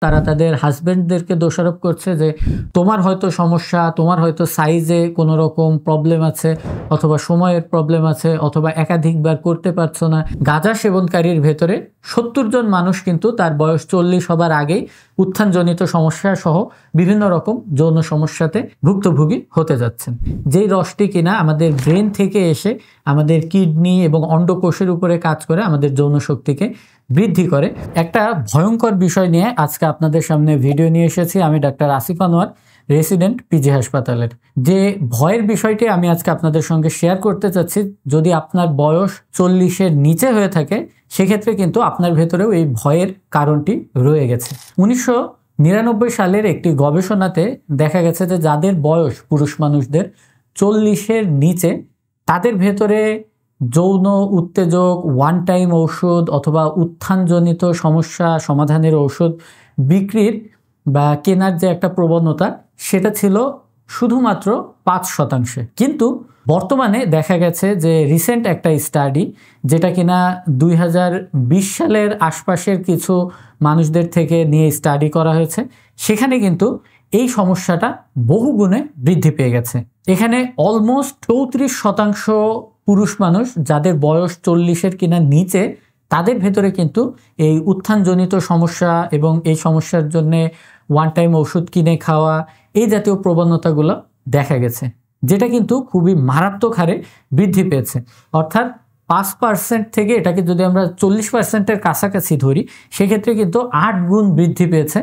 তারা তাদের হাজবেন্ডদেরকে দোষারোপ করছে যে তোমার হয়তো সমস্যা, তোমার হয়তো সাইজে কোনো রকম প্রবলেম আছে, অথবা সময়ের প্রবলেম আছে, অথবা একাধিকবার করতে পারছো না। গাঁজা সেবনকারীর ভেতরে 70 জন মানুষ কিন্তু তার বয়স 40 হবার আগেই উত্থানজনিত সমস্যা সহ বিভিন্ন রকম যৌন সমস্যাতে ভুক্তভোগী হতে যাচ্ছেন। যেই রসটি কিনা আমাদের ব্রেন থেকে এসে আমাদের কিডনি এবং অন্ডকোষের উপরে কাজ করে আমাদের যৌন শক্তিকে বৃদ্ধি করে। একটা ভয়ঙ্কর বিষয় নিয়ে আজকে আপনাদের সামনে ভিডিও নিয়ে এসেছি আমি, doctor Asif Anwar, resident PG হাসপাতালের। যে ভয়ের বিষয়টি আমি আজকে আপনাদের সঙ্গে শেয়ার করতে চাচ্ছি, যদি আপনার বয়স 40-এর নিচে হয়ে থাকে সেক্ষেত্রে কিন্তু আপনার ভেতরেও এই ভয়ের কারণটি রয়ে গেছে। 1999 সালের একটি গবেষণাতে দেখা গেছে যে যাদের বয়স, পুরুষ মানুষদের 40-এর নিচে, তাদের ভেতরে যৌন উত্তেজক, ওয়ান টাইম ঔষধ অথবা উত্থানজনিত সমস্যা সমাধানের ঔষধ বিক্রির বা কেনার যে একটা প্রবণতা, সেটা ছিল শুধুমাত্র 5%। কিন্তু বর্তমানে দেখা গেছে যে রিসেন্ট একটা স্টাডি, যেটা কিনা 2020 সালের আশপাশের কিছু মানুষদের থেকে নিয়ে স্টাডি করা হয়েছে, সেখানে কিন্তু এই সমস্যাটা বহুগুণে বৃদ্ধি পেয়ে গেছে। এখানে অলমোস্ট 34% পুরুষ মানুষ যাদের বয়স 40-এর কিনা নিচে, তাদের ভেতরে কিন্তু এই উত্থানজনিত সমস্যা এবং এই সমস্যার জন্যে ওয়ান টাইম ওষুধ কিনে খাওয়া, এই জাতীয় প্রবণতাগুলো দেখা গেছে, যেটা কিন্তু খুবই মারাত্মক হারে বৃদ্ধি পেয়েছে। অর্থাৎ 5% থেকে এটাকে যদি আমরা 40%-এর কাছাকাছি ধরি, সেক্ষেত্রে কিন্তু 8 গুণ বৃদ্ধি পেয়েছে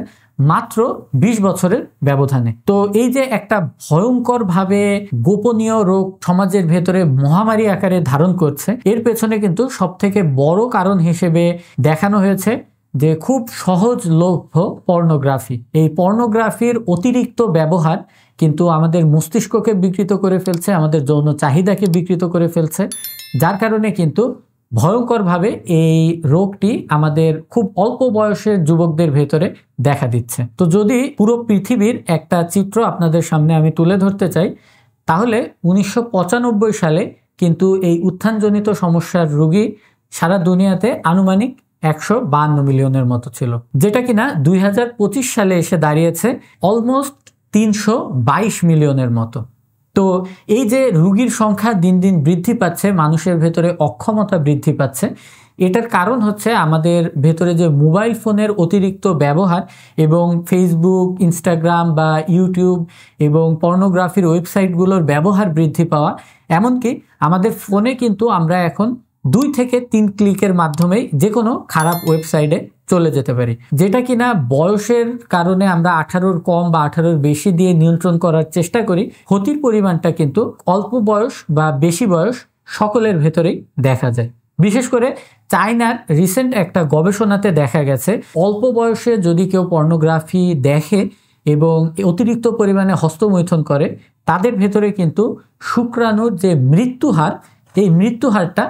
মাত্র 20 বছরের ব্যবধানে। তো এই যে একটা ভয়ঙ্করভাবে গোপনীয় রোগ সমাজের ভেতরে মহামারী আকারে ধারণ করছে, এর পেছনে কিন্তু সবথেকে বড় কারণ হিসেবে দেখানো হয়েছে যে খুব সহজলভ্য পর্নোগ্রাফি। এই পর্নোগ্রাফির অতিরিক্ত ব্যবহার কিন্তু আমাদের মস্তিষ্ককে বিকৃত করে ফেলছে, আমাদের যৌন চাহিদাকে বিকৃত করে ফেলছে, যার কারণে কিন্তু ভয়ঙ্করভাবে এই রোগটি আমাদের খুব অল্প বয়সের যুবকদের ভেতরে দেখা দিচ্ছে। তো যদি পুরো পৃথিবীর একটা চিত্র আপনাদের সামনে আমি তুলে ধরতে চাই, তাহলে 1995 সালে কিন্তু এই উত্থানজনিত সমস্যার রোগী সারা দুনিয়াতে আনুমানিক 152 মিলিয়নের মতো ছিল, যেটা কিনা 2025 সালে এসে দাঁড়িয়েছে অলমোস্ট 322 মিলিয়নের মতো। তো এই যে রোগীর সংখ্যা দিন দিন বৃদ্ধি পাচ্ছে, মানুষের ভেতরে অক্ষমতা বৃদ্ধি পাচ্ছে, এটার কারণ হচ্ছে আমাদের ভেতরে যে মোবাইল ফোনের অতিরিক্ত ব্যবহার এবং ফেসবুক, ইনস্টাগ্রাম বা ইউটিউব এবং পর্নোগ্রাফির ওয়েবসাইটগুলোর ব্যবহার বৃদ্ধি পাওয়া। এমনকি আমাদের ফোনে কিন্তু আমরা এখন 2 থেকে 3 ক্লিকের মাধ্যমেই যে কোনো খারাপ ওয়েবসাইটে চলে যেতে পারি, যেটা কিনা বয়সের কারণে আমরা 18-র কম বা 18-র বেশি দিয়ে নিয়ন্ত্রণ করার চেষ্টা করি। ক্ষতির পরিমাণটা কিন্তু অল্প বয়স বা বেশি বয়স সকলের ভেতরেই দেখা যায়। বিশেষ করে চায়নার রিসেন্ট একটা গবেষণাতে দেখা গেছে, অল্প বয়সে যদি কেউ পর্নোগ্রাফি দেখে এবং অতিরিক্ত পরিমাণে হস্তমৈথুন করে, তাদের ভেতরে কিন্তু শুক্রাণুর যে মৃত্যুহার, এই মৃত্যুহারটা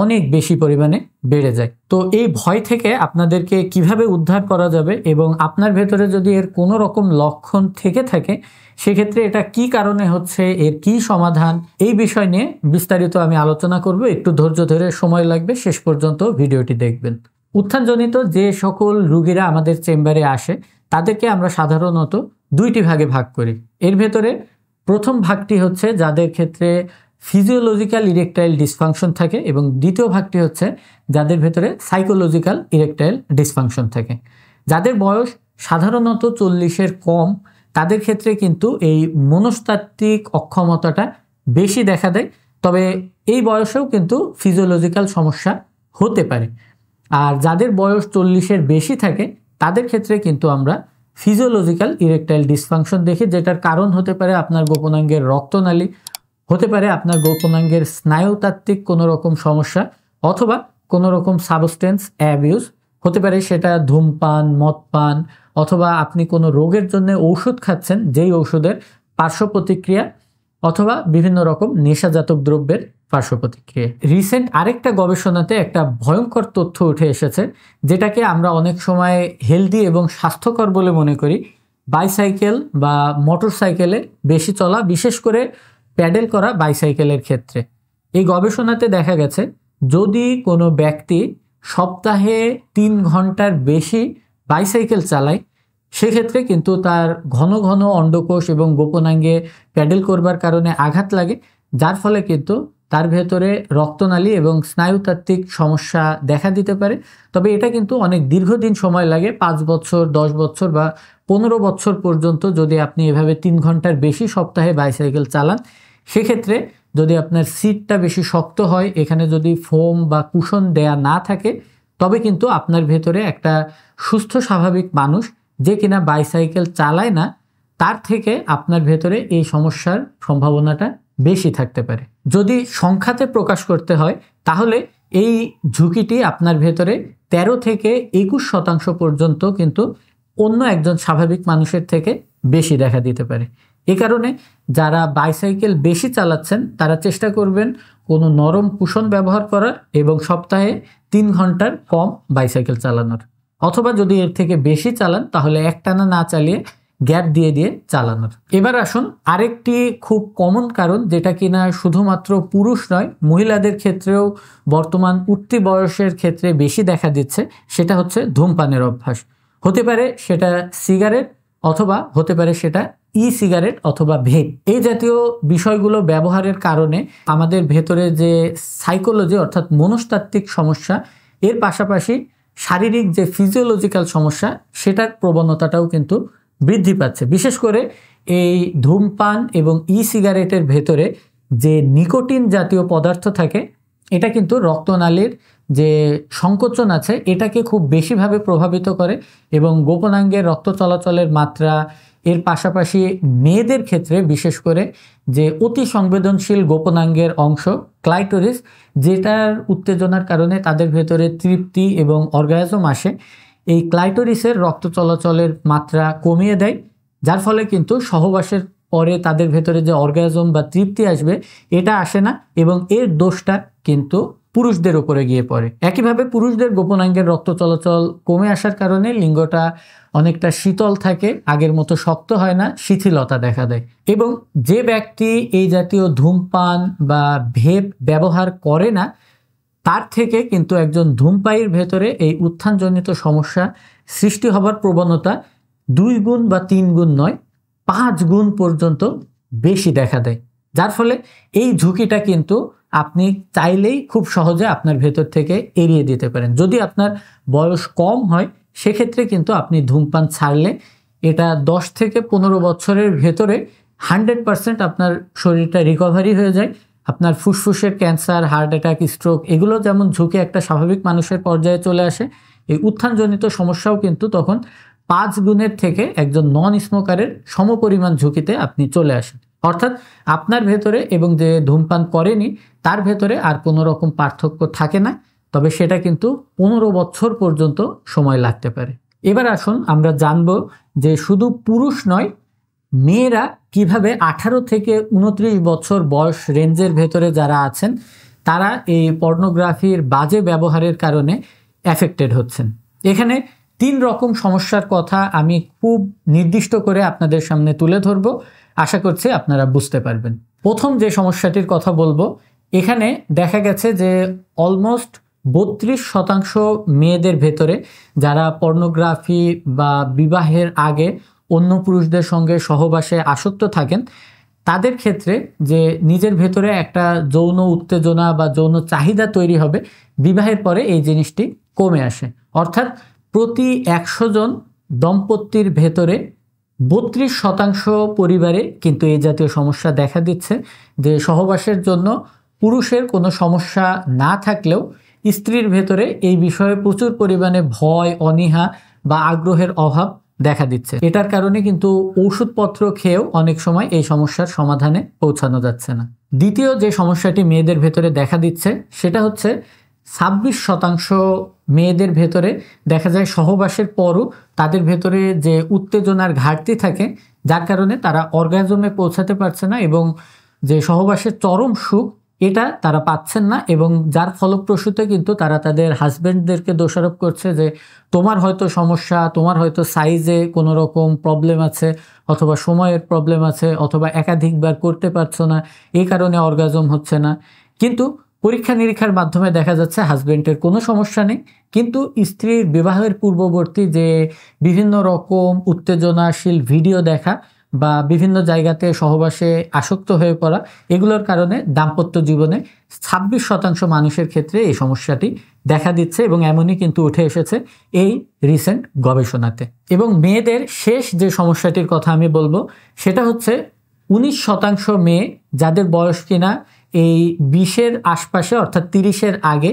অনেক বেশি পরিমাণে বেড়ে যায়। তো এই ভয় থেকে আপনাদেরকে কিভাবে উদ্ধার করা যাবে এবং আপনার ভেতরে যদি এর কোনো রকম লক্ষণ থেকে থাকে, সেক্ষেত্রে এটা কি কারণে হচ্ছে, এর কি সমাধান, এই বিষয় নিয়ে বিস্তারিত আমি আলোচনা করব। একটু ধৈর্য ধরে সময় লাগবে, শেষ পর্যন্ত ভিডিওটি দেখবেন। উত্থানজনিত যে সকল রোগীরা আমাদের চেম্বারে আসে, তাদেরকে আমরা সাধারণত 2টি ভাগে ভাগ করি। এর ভেতরে প্রথম ভাগটি হচ্ছে যাদের ক্ষেত্রে ফিজিওলজিক্যাল ইরেকটাইল ডিসফাংশন থাকে, এবং দ্বিতীয় ভাগটি হচ্ছে যাদের ভেতরে সাইকোলজিক্যাল ইরেকটাইল ডিসফাংশন থাকে। যাদের বয়স সাধারণত 40-এর কম, তাদের ক্ষেত্রে কিন্তু এই মনস্তাত্ত্বিক অক্ষমতাটা বেশি দেখা দেয়, তবে এই বয়সেও কিন্তু ফিজিওলজিক্যাল সমস্যা হতে পারে। আর যাদের বয়স 40-এর বেশি থাকে, তাদের ক্ষেত্রে কিন্তু আমরা ফিজিওলজিক্যাল ইরেকটাইল ডিসফাংশন দেখি, যেটার কারণ হতে পারে আপনার গোপনাঙ্গের রক্তনালী, হতে পারে আপনার গোপনাঙ্গের স্নায়ুতাত্ত্বিক কোনো রকম সমস্যা, অথবা কোনো রকম সাবস্টেন্স অ্যাবিউজ, হতে পারে সেটা ধূমপান, মদপান, অথবা আপনি কোনো রোগের জন্য ঔষধ খাচ্ছেন, যেই ঔষধের পার্শ্ব প্রতিক্রিয়া, অথবা বিভিন্ন রকম নেশাজাতক দ্রব্যের পার্শ্ব প্রতিক্রিয়া। রিসেন্ট আরেকটা গবেষণাতে একটা ভয়ঙ্কর তথ্য উঠে এসেছে, যেটাকে আমরা অনেক সময় হেলদি এবং স্বাস্থ্যকর বলে মনে করি। বাইসাইকেল বা মোটর সাইকেলে বেশি চলা, বিশেষ করে প্যাডেল করা বাইসাইকেলের ক্ষেত্রে, এই গবেষণাতে দেখা গেছে যদি কোনো ব্যক্তি সপ্তাহে 3 ঘন্টার বেশি বাইসাইকেল চালায়, সেক্ষেত্রে কিন্তু তার ঘন ঘন অন্ডকোষ এবং গোপনাঙ্গে প্যাডেল করবার কারণে আঘাত লাগে, যার ফলে কিন্তু তার ভেতরে রক্তনালী এবং স্নায়ুতাত্ত্বিক সমস্যা দেখা দিতে পারে। তবে এটা কিন্তু অনেক দীর্ঘদিন সময় লাগে, 5 বছর, 10 বছর বা 15 বছর পর্যন্ত যদি আপনি এভাবে 3 ঘন্টার বেশি সপ্তাহে বাইসাইকেল চালান। সেক্ষেত্রে যদি আপনার সিটটা বেশি শক্ত হয়, এখানে যদি ফোম বা কুশন দেয়া না থাকে, তবে কিন্তু আপনার ভেতরে একটা সুস্থ স্বাভাবিক মানুষ যে কিনা বাইসাইকেল চালায় না, তার থেকে আপনার ভেতরে এই সমস্যার সম্ভাবনাটা বেশি থাকতে পারে। যদি সংখ্যাতে প্রকাশ করতে হয়, তাহলে এই ঝুঁকিটি আপনার ভেতরে 13 থেকে 21% পর্যন্ত কিন্তু অন্য একজন স্বাভাবিক মানুষের থেকে বেশি দেখা দিতে পারে। এ কারণে যারা বাইসাইকেল বেশি চালাচ্ছেন তারা চেষ্টা করবেন কোনো নরম কুশন ব্যবহার করার এবং সপ্তাহে 3 ঘন্টার কম বাইসাইকেল চালানোর, অথবা যদি এর থেকে বেশি চালান তাহলে একটানা না চালিয়ে গ্যাপ দিয়ে দিয়ে চালানোর। এবার আসুন আরেকটি খুব কমন কারণ, যেটা কিনা শুধুমাত্র পুরুষ নয়, মহিলাদের ক্ষেত্রেও বর্তমান উঠতি বয়সের ক্ষেত্রে বেশি দেখা দিচ্ছে, সেটা হচ্ছে ধূমপানের অভ্যাস। হতে পারে সেটা সিগারেট, অথবা হতে পারে সেটা সিগারেট অথবা ভেপ। এই জাতীয় বিষয়গুলো ব্যবহারের কারণে আমাদের ভেতরে যে সাইকোলজি অর্থাৎ মনস্তাত্ত্বিক সমস্যা, এর পাশাপাশি শারীরিক যে ফিজিওলজিক্যাল সমস্যা, সেটার প্রবণতাটাও কিন্তু বৃদ্ধি পাচ্ছে। বিশেষ করে এই ধূমপান এবং সিগারেটের ভেতরে যে নিকোটিন জাতীয় পদার্থ থাকে, এটা কিন্তু রক্তনালীর যে সংকোচন আছে এটাকে খুব বেশিভাবে প্রভাবিত করে এবং গোপনাঙ্গের রক্ত চলাচলের মাত্রা, এর পাশাপাশি মেয়েদের ক্ষেত্রে বিশেষ করে যে অতি সংবেদনশীল গোপনাঙ্গের অংশ ক্লাইটোরিস, যেটার উত্তেজনার কারণে তাদের ভেতরে তৃপ্তি এবং অর্গাজম আসে, এই ক্লাইটোরিসের রক্ত চলাচলের মাত্রা কমিয়ে দেয়, যার ফলে কিন্তু সহবাসের পরে তাদের ভেতরে যে অর্গাজম বা তৃপ্তি আসবে এটা আসে না, এবং এর দোষটা কিন্তু পুরুষদের উপরে গিয়ে পড়ে। একইভাবে পুরুষদের গোপনাঙ্গের রক্ত চলাচল কমে আসার কারণে লিঙ্গটা অনেকটা শীতল থাকে, আগের মতো শক্ত হয় না, শিথিলতা দেখা দেয়। এবং যে ব্যক্তি এই জাতীয় ধূমপান বা ভেপ ব্যবহার করে না, তার থেকে কিন্তু একজন ধূমপায়ীর ভেতরে এই উত্থানজনিত সমস্যা সৃষ্টি হবার প্রবণতা 2 গুণ বা 3 গুণ নয়, 5 গুণ পর্যন্ত বেশি দেখা দেয়। যার ফলে এই ঝুঁকিটা কিন্তু আপনি চাইলেই খুব সহজে আপনার ভেতর থেকে এড়িয়ে দিতে পারেন। যদি আপনার বয়স কম হয়, সেক্ষেত্রে কিন্তু আপনি ধূমপান ছাড়লে এটা 10 থেকে 15 বছরের ভেতরে 100% আপনার শরীরটা রিকভারি হয়ে যায়। আপনার ফুসফুসের ক্যান্সার, হার্ট অ্যাটাক, স্ট্রোক, এগুলো যেমন ঝুঁকি একটা স্বাভাবিক মানুষের পর্যায়ে চলে আসে, এই উত্থানজনিত সমস্যাও কিন্তু তখন 5 গুণের থেকে একজন নন স্মোকারের সমপরিমাণ ঝুঁকিতে আপনি চলে আসেন। অর্থাৎ আপনার ভেতরে এবং যে ধূমপান করেনি তার ভেতরে আর কোনো রকম পার্থক্য থাকে না, তবে সেটা কিন্তু 15 বছর পর্যন্ত সময় লাগতে পারে। এবার আসুন আমরা জানব যে শুধু পুরুষ নয়, মেয়েরা কিভাবে 18 থেকে 29 বছর বয়স রেঞ্জের ভেতরে যারা আছেন তারা এই পর্নোগ্রাফির বাজে ব্যবহারের কারণে অ্যাফেক্টেড হচ্ছেন। এখানে 3 রকম সমস্যার কথা আমি খুব নির্দিষ্ট করে আপনাদের সামনে তুলে ধরব, আশা করছি আপনারা বুঝতে পারবেন। প্রথম যে সমস্যাটির কথা বলবো, এখানে দেখা গেছে যে অলমোস্ট 32% মেয়েদের ভেতরে যারা পর্নোগ্রাফি বা বিবাহের আগে অন্য পুরুষদের সঙ্গে সহবাসে আসক্ত থাকেন, তাদের ক্ষেত্রে যে নিজের ভেতরে একটা যৌন উত্তেজনা বা যৌন চাহিদা তৈরি হবে, বিবাহের পরে এই জিনিসটি কমে আসে। অর্থাৎ প্রতি 100 জন দম্পতির ভেতরে 32% পরিবারে কিন্তু এই জাতীয় সমস্যা দেখা দিচ্ছে, যে সহবাসের জন্য পুরুষের কোনো সমস্যা না থাকলেও স্ত্রীর ভেতরে এই বিষয়ে প্রচুর পরিমাণে ভয়, অনীহা বা আগ্রহের অভাব দেখা দিচ্ছে। এটার কারণে কিন্তু ওষুধপত্র খেয়েও অনেক সময় এই সমস্যার সমাধানে পৌঁছানো যাচ্ছে না। দ্বিতীয় যে সমস্যাটি মেয়েদের ভেতরে দেখা দিচ্ছে, সেটা হচ্ছে 26% মেয়েদের ভেতরে দেখা যায় সহবাসের পরও তাদের ভেতরে যে উত্তেজনার ঘাটতি থাকে, যার কারণে তারা অর্গাজমে পৌঁছাতে পারছে না এবং যে সহবাসের চরম সুখ এটা তারা পাচ্ছেন না, এবং যার ফলপ্রসূতে কিন্তু তারা তাদের হাজব্যান্ডদেরকে দোষারোপ করছে যে তোমার হয়তো সমস্যা, তোমার হয়তো সাইজে কোনো রকম প্রবলেম আছে, অথবা সময়ের প্রবলেম আছে, অথবা একাধিকবার করতে পারছো না, এই কারণে অর্গাজম হচ্ছে না। কিন্তু পরীক্ষা নিরীক্ষার মাধ্যমে দেখা যাচ্ছে হাজবেন্ডের কোনো সমস্যা নেই, কিন্তু স্ত্রীর বিবাহের পূর্ববর্তী যে বিভিন্ন রকম উত্তেজনাশীল ভিডিও দেখা বা বিভিন্ন জায়গাতে সহবাসে আসক্ত হয়ে পড়া, এগুলোর কারণে দাম্পত্য জীবনে 26% মানুষের ক্ষেত্রে এই সমস্যাটি দেখা দিচ্ছে এবং এমনই কিন্তু উঠে এসেছে এই রিসেন্ট গবেষণাতে। এবং মেয়েদের শেষ যে সমস্যাটির কথা আমি বলবো সেটা হচ্ছে 19% মেয়ে যাদের বয়স কিনা এই 20-এর আশপাশে অর্থাৎ 30-এর আগে,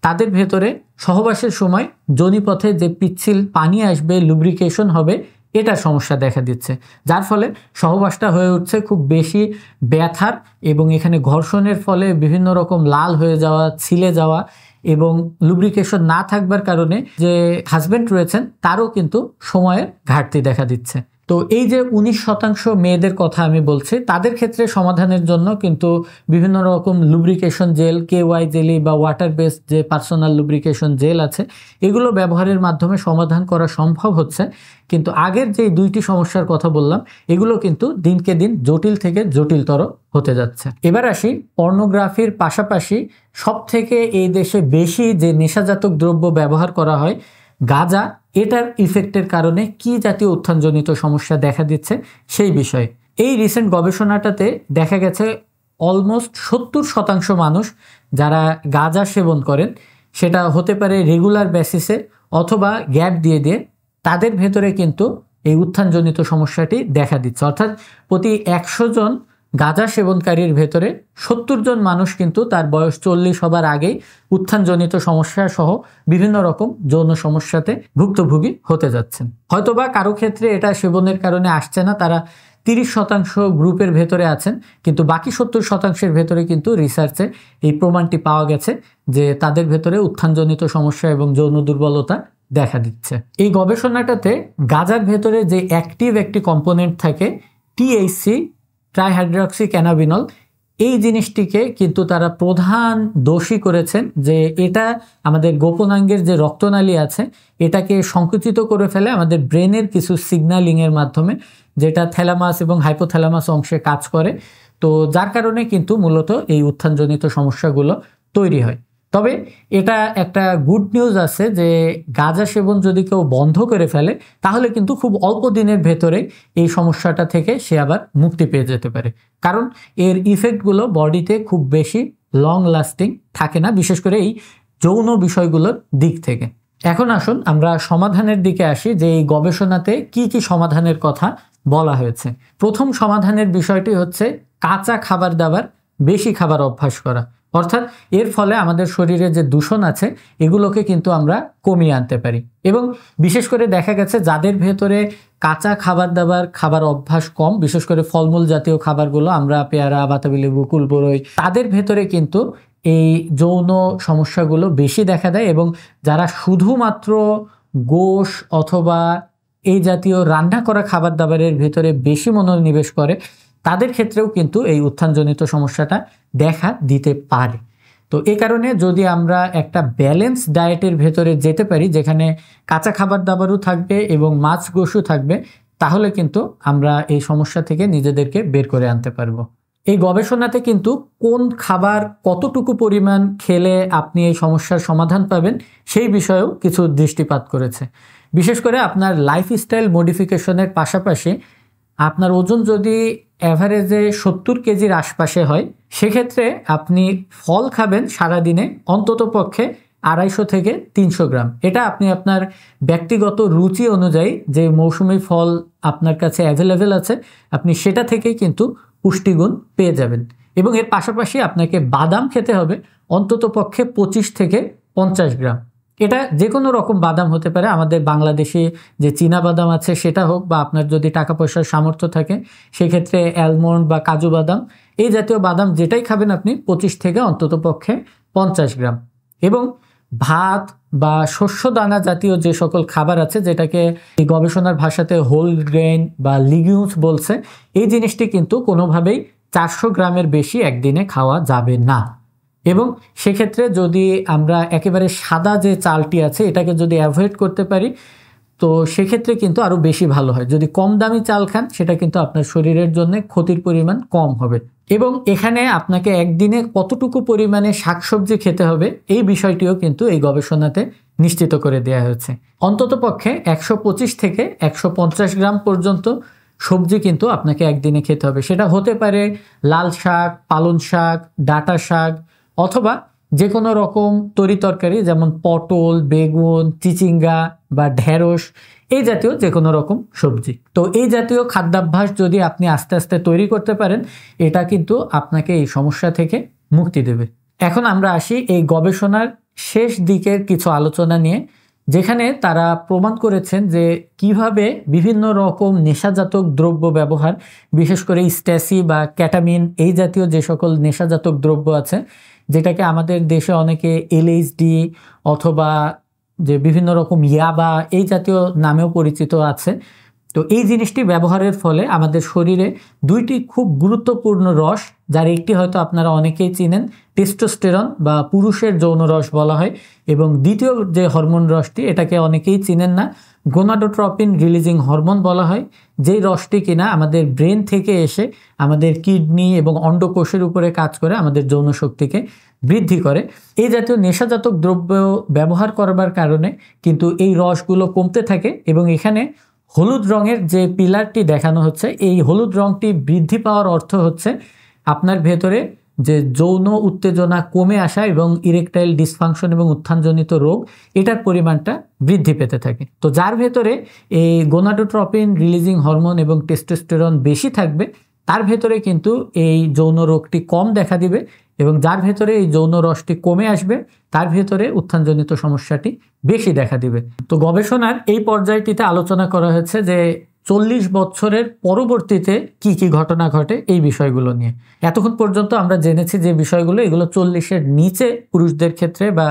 তাদের ভেতরে সহবাসের সময় যোনিপথে যে পিচ্ছিল পানি আসবে, লুব্রিকেশন হবে, এটার সমস্যা দেখা দিচ্ছে, যার ফলে সহবাসটা হয়ে উঠছে খুব বেশি ব্যথার এবং এখানে ঘর্ষণের ফলে বিভিন্ন রকম লাল হয়ে যাওয়া, ছিলে যাওয়া এবং লুব্রিকেশন না থাকবার কারণে যে হাজবেন্ড রয়েছেন তারও কিন্তু সময়ের ঘাটতি দেখা দিচ্ছে। তো এই যে 19% মেয়েদের কথা আমি বলছি, তাদের ক্ষেত্রে সমাধানের জন্য কিন্তু বিভিন্ন রকম লুব্রিকেশন জেল, KY জেলি বা ওয়াটার বেসড যে পার্সোনাল লুব্রিকেশন জেল আছে, এগুলো ব্যবহারের মাধ্যমে সমাধান করা সম্ভব হচ্ছে। কিন্তু আগের যে 2টি সমস্যার কথা বললাম, এগুলো কিন্তু দিনকে দিন জটিল থেকে জটিলতর হতে যাচ্ছে। এবার আসি, পর্নোগ্রাফির পাশাপাশি সবথেকে এই দেশে বেশি যে নেশাজাতক দ্রব্য ব্যবহার করা হয় গাঁজা, এটার ইফেক্টের কারণে কি জাতীয় উত্থানজনিত সমস্যা দেখা দিচ্ছে সেই বিষয়ে। এই রিসেন্ট গবেষণাটাতে দেখা গেছে অলমোস্ট 70% মানুষ যারা গাঁজা সেবন করেন, সেটা হতে পারে রেগুলার বেসিসে অথবা গ্যাপ দিয়ে দিয়ে, তাদের ভেতরে কিন্তু এই উত্থানজনিত সমস্যাটি দেখা দিচ্ছে। অর্থাৎ প্রতি 100 জন গাঁজা সেবনকারীর ভেতরে 70 জন মানুষ কিন্তু তার বয়স 40 হবার আগেই উত্থানজনিত সমস্যা সহ বিভিন্ন রকম যৌন সমস্যাতে ভুক্তভোগী হতে যাচ্ছেন। হয়তোবা কারো ক্ষেত্রে এটা সেবনের কারণে আসছে না, তারা 30% গ্রুপের ভেতরে আছেন, কিন্তু বাকি 70%-এর ভেতরে কিন্তু রিসার্চে এই প্রমাণটি পাওয়া গেছে যে তাদের ভেতরে উত্থানজনিত সমস্যা এবং যৌন দুর্বলতা দেখা দিচ্ছে। এই গবেষণাটাতে গাঁজার ভেতরে যে অ্যাক্টিভ একটি কম্পোনেন্ট থাকে THC, ট্রাইহাইড্রক্সি ক্যানাবিনল, এই জিনিসটিকে কিন্তু তারা প্রধান দোষী করেছেন যে এটা আমাদের গোপনাঙ্গের যে রক্তনালী আছে এটাকে সংকুচিত করে ফেলে আমাদের ব্রেনের কিছু সিগন্যালিংয়ের মাধ্যমে, যেটা থ্যালামাস এবং হাইপোথ্যালামাস অংশে কাজ করে। তো যার কারণে কিন্তু মূলত এই উত্থানজনিত সমস্যাগুলো তৈরি হয়। তবে এটা একটা গুড নিউজ আছে যে গাঁজা সেবন যদি কেউ বন্ধ করে ফেলে তাহলে কিন্তু খুব অল্প দিনের ভেতরে এই সমস্যাটা থেকে সে আবার মুক্তি পেয়ে যেতে পারে, কারণ এর ইফেক্টগুলো বডিতে খুব বেশি লং লাস্টিং থাকে না, বিশেষ করে এই যৌন বিষয়গুলোর দিক থেকে। এখন আসুন আমরা সমাধানের দিকে আসি, যে এই গবেষণাতে কি কি সমাধানের কথা বলা হয়েছে। প্রথম সমাধানের বিষয়টি হচ্ছে কাঁচা খাবার দাবার বেশি খাবার অভ্যাস করা। অর্থাৎ এর ফলে আমাদের শরীরে যে দূষণ আছে এগুলোকে কিন্তু আমরা কমিয়ে আনতে পারি। এবং বিশেষ করে দেখা গেছে যাদের ভেতরে কাঁচা খাবার দাবার খাবার অভ্যাস কম, বিশেষ করে ফলমূল জাতীয় খাবারগুলো, আমরা পেয়ারা, বাতাবি লেবু, কুল বরই, তাদের ভেতরে কিন্তু এই যৌন সমস্যাগুলো বেশি দেখা দেয়। এবং যারা শুধুমাত্র গোশ অথবা এই জাতীয় রান্না করা খাবার দাবারের ভেতরে বেশি মনোনিবেশ করে, তাদের ক্ষেত্রেও কিন্তু এই উত্থানজনিত সমস্যাটা দেখা দিতে পারে। তো এই কারণে যদি আমরা একটা ব্যালেন্স ডায়েটের ভেতরে যেতে পারি, যেখানে কাঁচা খাবার দাবারও থাকবে এবং মাছ গোশও থাকবে, তাহলে কিন্তু আমরা এই সমস্যা থেকে নিজেদেরকে বের করে আনতে পারবো। এই গবেষণাতে কিন্তু কোন খাবার কতটুকু পরিমাণ খেলে আপনি এই সমস্যার সমাধান পাবেন সেই বিষয়েও কিছু দৃষ্টিপাত করেছে। বিশেষ করে আপনার লাইফস্টাইল মডিফিকেশনের পাশাপাশি আপনার ওজন যদি অ্যাভারেজে 70 কেজির আশপাশে হয়, সেক্ষেত্রে আপনি ফল খাবেন সারাদিনে অন্তত পক্ষে 250 থেকে 300 গ্রাম। এটা আপনি আপনার ব্যক্তিগত রুচি অনুযায়ী যে মৌসুমী ফল আপনার কাছে অ্যাভেলেবেল আছে, আপনি সেটা থেকেই কিন্তু পুষ্টিগুণ পেয়ে যাবেন। এবং এর পাশাপাশি আপনাকে বাদাম খেতে হবে অন্তত পক্ষে 25 থেকে 50 গ্রাম। এটা যে কোনো রকম বাদাম হতে পারে, আমাদের বাংলাদেশে যে চীনা বাদাম আছে সেটা হোক, বা আপনার যদি টাকা পয়সার সামর্থ্য থাকে সেক্ষেত্রে অ্যালমন্ড বা কাজু বাদাম, এই জাতীয় বাদাম যেটাই খাবেন আপনি 25 থেকে অন্তত পক্ষে 50 গ্রাম। এবং ভাত বা শস্য দানা জাতীয় যে সকল খাবার আছে, যেটাকে এই গবেষণার ভাষাতে হোল গ্রেন বা লিগিউমস বলছে, এই জিনিসটি কিন্তু কোনোভাবেই 400 গ্রামের বেশি একদিনে খাওয়া যাবে না। এবং সেক্ষেত্রে যদি আমরা একেবারে সাদা যে চালটি আছে এটাকে যদি অ্যাভয়েড করতে পারি, তো সেক্ষেত্রে কিন্তু আরও বেশি ভালো হয়। যদি কম দামি চাল খান সেটা কিন্তু আপনার শরীরের জন্য ক্ষতির পরিমাণ কম হবে। এবং এখানে আপনাকে একদিনে কতটুকু পরিমাণে শাকসবজি খেতে হবে এই বিষয়টিও কিন্তু এই গবেষণাতে নিশ্চিত করে দেওয়া হয়েছে। অন্ততপক্ষে 125 থেকে 150 গ্রাম পর্যন্ত সবজি কিন্তু আপনাকে একদিনে খেতে হবে। সেটা হতে পারে লাল শাক, পালং শাক, ডাঁটা শাক, অথবা যে কোনো রকম তরিতরকারি যেমন পটল, বেগুন, চিচিঙ্গা বা ঢেঁড়স, এই জাতীয় যে কোনো রকম সবজি। তো এই জাতীয় খাদ্যাভ্যাস যদি আপনি আস্তে আস্তে তৈরি করতে পারেন, এটা কিন্তু আপনাকে এই সমস্যা থেকে মুক্তি দেবে। এখন আমরা আসি এই গবেষণার শেষ দিকের কিছু আলোচনা নিয়ে, যেখানে তারা প্রমাণ করেছেন যে কিভাবে বিভিন্ন রকম নেশাজাতক দ্রব্য ব্যবহার, বিশেষ করে স্ট্যাসি বা ক্যাটামিন, এই জাতীয় যে সকল নেশাজাতক দ্রব্য আছে, যেটাকে আমাদের দেশে অনেকে এলএসডি অথবা যে বিভিন্ন রকম ইয়াবা এই জাতীয় নামেও পরিচিত আছে। তো এই জিনিসটি ব্যবহারের ফলে আমাদের শরীরে দুইটি খুব গুরুত্বপূর্ণ রস, যার একটি হয়তো আপনারা অনেকেই চিনেন, টেস্টোস্টেরন বা পুরুষের যৌন রস বলা হয়, এবং দ্বিতীয় যে হরমোন রসটি এটাকে অনেকেই চিনেন না, গোনাডোট্রপিন রিলিজিং হরমোন বলা হয়, যেই রসটি কিনা আমাদের ব্রেন থেকে এসে আমাদের কিডনি এবং অন্ডকোষের উপরে কাজ করে আমাদের যৌন শক্তিকে বৃদ্ধি করে। এই জাতীয় নেশাজাতক দ্রব্য ব্যবহার করবার কারণে কিন্তু এই রসগুলো কমতে থাকে, এবং এখানে হলুদ রঙের যে পিলারটি দেখানো হচ্ছে, এই হলুদ রঙটি বৃদ্ধি পাওয়ার অর্থ হচ্ছে আপনার ভেতরে যে যৌন উত্তেজনা কমে আসা এবং ইরেকটাইল ডিসফাংশন এবং উত্থানজনিত রোগ, এটার পরিমাণটা বৃদ্ধি পেতে থাকে। তো যার ভেতরে এই গোনাডোট্রপিন রিলিজিং হরমোন এবং টেস্টোস্টেরন বেশি থাকবে, তার ভেতরে কিন্তু এই যৌন রোগটি কম দেখা দিবে, এবং যার ভেতরে এই যৌন রসটি কমে আসবে, তার ভেতরে উত্থানজনিত সমস্যাটি বেশি দেখা দিবে। তো গবেষণার এই পর্যায়টিতে আলোচনা করা হয়েছে যে 40 বছরের পরবর্তীতে কি কি ঘটনা ঘটে এই বিষয়গুলো নিয়ে। এতক্ষণ পর্যন্ত আমরা জেনেছি যে বিষয়গুলো, এগুলো 40-এর নিচে পুরুষদের ক্ষেত্রে বা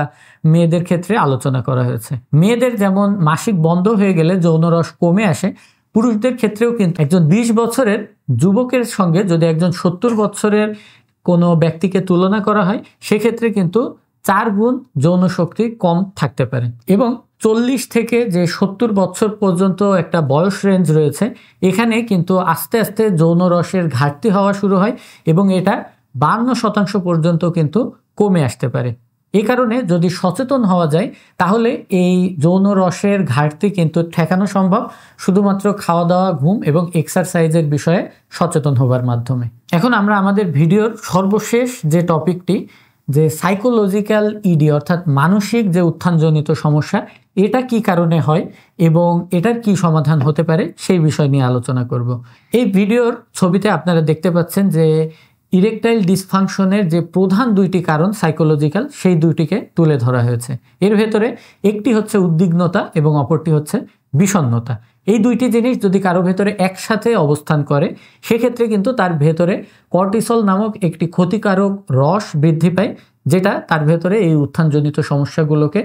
মেয়েদের ক্ষেত্রে আলোচনা করা হয়েছে। মেয়েদের যেমন মাসিক বন্ধ হয়ে গেলে যৌন রস কমে আসে, পুরুষদের ক্ষেত্রেও কিন্তু একজন 20 বছরের যুবকের সঙ্গে যদি একজন 70 বছরের কোনো ব্যক্তিকে তুলনা করা হয়, সেক্ষেত্রে কিন্তু 4 গুণ যৌন শক্তি কম থাকতে পারে। এবং 40 থেকে যে 70 বছর পর্যন্ত একটা বয়স রেঞ্জ রয়েছে, এখানে কিন্তু আস্তে আস্তে যৌন রসের ঘাটতি হওয়া শুরু হয়, এবং এটা 52% পর্যন্ত কিন্তু কমে আসতে পারে। এই কারণে যদি সচেতন হওয়া যায়, তাহলে এই যৌন রসের ঘাটতি কিন্তু ঠেকানো সম্ভব শুধুমাত্র খাওয়া দাওয়া, ঘুম এবং এক্সারসাইজের বিষয়ে সচেতন হবার মাধ্যমে। এখন আমরা আমাদের ভিডিওর সর্বশেষ যে টপিকটি, যে সাইকোলজিক্যাল ইডি অর্থাৎ মানসিক যে উত্থানজনিত সমস্যা, এটা কি কারণে হয় এবং এটার কি সমাধান হতে পারে, সেই বিষয় নিয়ে আলোচনা করব। এই ভিডিওর ছবিতে আপনারা দেখতে পাচ্ছেন যে ইরেকটাইল ডিসফাংশনের যে প্রধান দুইটি কারণ সাইকোলজিক্যাল, সেই দুইটিকে তুলে ধরা হয়েছে। এর ভেতরে একটি হচ্ছে উদ্বিগ্নতা এবং অপরটি হচ্ছে বিষণ্ণতা। এই দুইটি জিনিস যদি কারো ভেতরে একসাথে অবস্থান করে, সেক্ষেত্রে কিন্তু তার ভেতরে কর্টিসল নামক একটি ক্ষতিকারক রস বৃদ্ধি পায়, যেটা তার ভেতরে এই উত্থানজনিত সমস্যাগুলোকে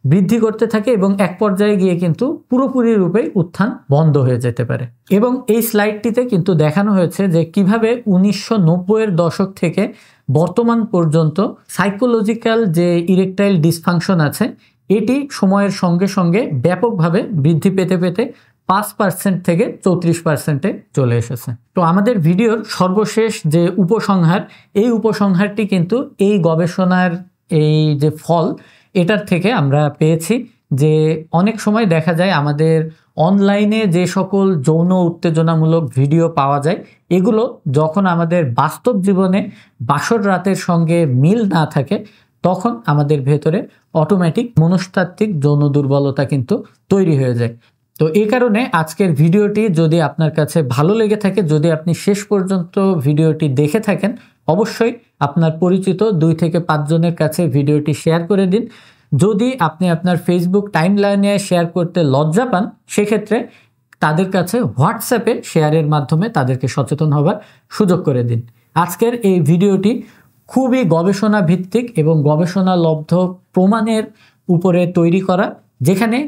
বৃদ্ধি করতে থাকে, এবং এক পর্যায়ে গিয়ে কিন্তু পুরোপুরি রূপে উত্থান বন্ধ হয়ে যেতে পারে। এবং এই স্লাইডটিতে কিন্তু দেখানো হয়েছে যে কিভাবে 1990-এর দশক থেকে বর্তমান পর্যন্ত সাইকোলজিক্যাল যে ইরেকটাইল ডিসফাংশন আছে, এটি সময়ের সঙ্গে সঙ্গে ব্যাপকভাবে বৃদ্ধি পেতে পেতে 5% থেকে 34%-এ চলে এসেছে। তো আমাদের ভিডিওর সর্বশেষ যে উপসংহার, এই উপসংহারটি কিন্তু এই গবেষণার এই যে ফল, এটার থেকে আমরা পেয়েছি যে অনেক সময় দেখা যায় আমাদের অনলাইনে যে সকল যৌন উত্তেজনামূলক ভিডিও পাওয়া যায়, এগুলো যখন আমাদের বাস্তব জীবনে বাসর রাতের সঙ্গে মিল না থাকে, তখন আমাদের ভেতরে অটোমেটিক মনস্তাত্ত্বিক যৌন দুর্বলতা কিন্তু তৈরি হয়ে যায়। তো এই কারণে আজকের ভিডিওটি যদি আপনার কাছে ভালো লেগে থাকে, যদি আপনি শেষ পর্যন্ত ভিডিওটি দেখে থাকেন, অবশ্যই আপনার পরিচিত 2 থেকে 5 জনের কাছে ভিডিওটি শেয়ার করে দিন। যদি আপনি আপনার ফেসবুক টাইমলাইনে শেয়ার করতে লজ্জা পান, সেক্ষেত্রে তাদের কাছে হোয়াটসঅ্যাপে শেয়ারের মাধ্যমে তাদেরকে সচেতন হবার সুযোগ করে দিন। আজকের এই ভিডিওটি খুবই গবেষণা ভিত্তিক এবং গবেষণালব্ধ প্রমাণের উপরে তৈরি করা, যেখানে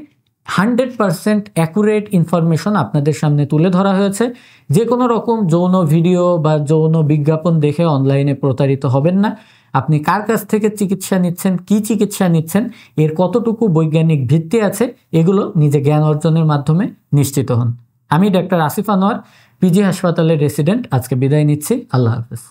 100% অ্যাকুরেট ইনফরমেশন আপনাদের সামনে তুলে ধরা হয়েছে। যে কোনো রকম যৌন ভিডিও বা যৌন বিজ্ঞাপন দেখে অনলাইনে প্রতারিত হবেন না। আপনি কার কাছ থেকে চিকিৎসা নিচ্ছেন, কি চিকিৎসা নিচ্ছেন, এর কতটুকু বৈজ্ঞানিক ভিত্তি আছে, এগুলো নিজে জ্ঞান অর্জনের মাধ্যমে নিশ্চিত হন। আমি ডাক্তার আসিফ আনোয়ার, পিজি হাসপাতালের রেসিডেন্ট, আজকে বিদায় নিচ্ছি। আল্লাহ হাফেজ।